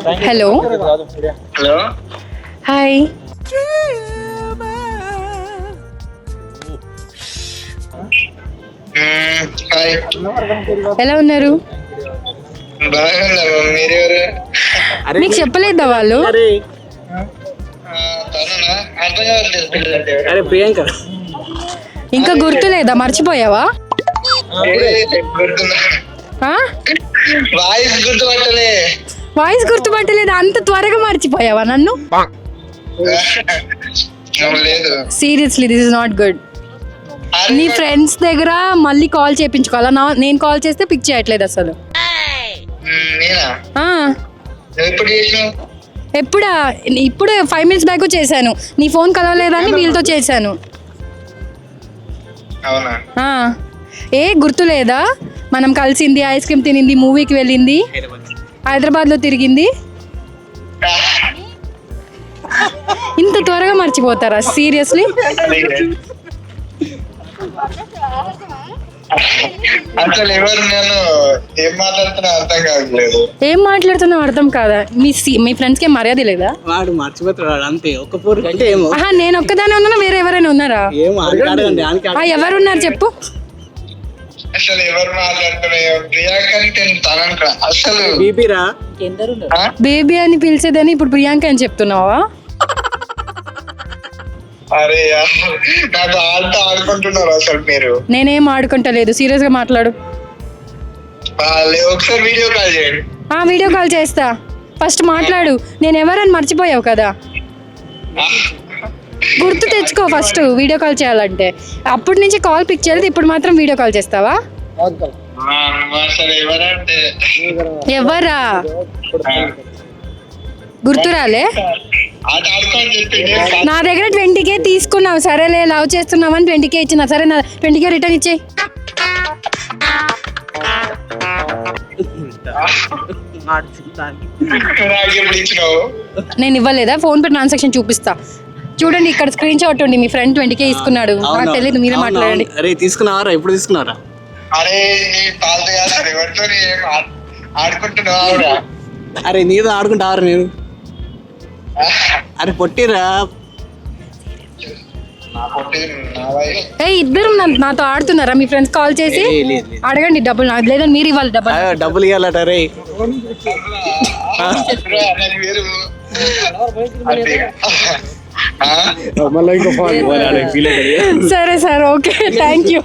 Hello hello hi. Hi, ఎలా ఉన్నారు? బాగున్నాము. మీరెవరు? మీకు చెప్పలేదా వాళ్ళు? తనునా? అర్థం కావట్లేదు పిల్లలంటే. అరే ప్రియాంక, ఇంకా గుర్తులేదా? మర్చిపోయావా? గుర్తున్నా, ఆ? వాయిస్ గుర్తుపట్టలే. వాయిస్ గుర్తుపట్టలేదా? అంత త్వరగా మర్చిపోయావా నన్ను? లేదు. Seriously this is not good. నీ ఫ్రెండ్స్ దగ్గర మళ్ళీ కాల్ చేయించుకోవాలా? నేను కాల్ చేస్తే పిక్ చేయట్లేదు అసలు. నేనా? ఆ, ఎప్పుడు చేసినావు? ఎప్పుడా? ఇప్పుడు 5 minutes బ్యాక్ చేశాను. నీ ఫోన్ కలవలేదని వీళ్ళతో చేశాను. అవునా? ఆ, ఏ గుర్తులేదా? మనం కలిసింది, ఐస్ క్రీమ్ తినింది, మూవీకి వెళ్ళింది, హైదరాబాద్లో తిరిగింది. ఇంత త్వరగా మర్చిపోతారా? సీరియస్లీ? అసలు ఎవరు? నేను ఏం మాట్లాడుతున్నా అర్థం కావట్లేదు. ఏం మాట్లాడుతున్నావు అర్థం కాదా? మీ ఫ్రెండ్స్కి ఏం మర్యాద లేదా? వాడు మర్చిపోతున్నాడు అంతే. ఒక్క పూరు అంటే ఏమో. ఆహా, నేను ఒక్కదానే ఉన్నానా? వేరే ఎవరైనా ఉన్నారా? ఏమో అడగండి. ఎవరున్నారు చెప్పు. అసలు ఎవరు మాట్లాడుతున్నాయో? ప్రియాంక అంటే తనంట. అసలు బీపీరా బేబీ అని పిలిచేదని ఇప్పుడు ప్రియాంక అని చెప్తున్నావా? అరే నాతో ఆడుకుంటున్నారు అసలు మీరు. నేనేం ఆడుకుంటలేదు. సీరియస్ గా మాట్లాడు. ఒకసారి వీడియో కాల్ చేయండి. వీడియో కాల్ చేస్తా. ఫస్ట్ మాట్లాడు. నేను ఎవరని మర్చిపోయావు కదా, గుర్తు తెచ్చుకో ఫస్ట్. వీడియో కాల్ చేయాలంటే అప్పటి నుంచి కాల్ పిక్ చేయలేదు, ఇప్పుడు మాత్రం వీడియో కాల్ చేస్తావా? అసలు ఎవరంటే ఎవరా? గుర్తురాలే. ఆడుకోని చెప్పింది. నా దగ్గర 20K తీసుకున్నావు. సరేలే, లవ్ చేస్తున్నావని 20K ఇచ్చిన. సరే, నా 20K రిటర్న్ ఇచ్చేయి. నాకు ఎప్పుడు ఇచ్చినావు? నేను ఇవ్వలేదా? ఫోన్ పే ట్రాన్సాక్షన్ చూపిస్తా చూడండి. ఇక్కడ స్క్రీన్ షాట్ ఉంది. మీ ఫ్రెండ్ 20K తీసుకున్నాడు. నాకు తెలియదు, మీరే మాట్లాడండి. అరే తీసుకున్నారా? ఎప్పుడు తీసుకున్నారా? అరే పాలతో కాదు, ఎవరితో ఆడుకుంటున్నావు ఆవిడ? అరే నీతో ఆడుకుంటారు నేను. అరే పొట్టిరా. ఇద్దరు నాతో ఆడుతున్నారా? మీ ఫ్రెండ్స్ కాల్ చేసి అడగండి డబ్బులు. నాకు లేదని మీరు ఇవ్వాలి డబ్బులు. డబ్బులు ఇవ్వాలట రే. సరే సార్, ఓకే, థ్యాంక్ యూ.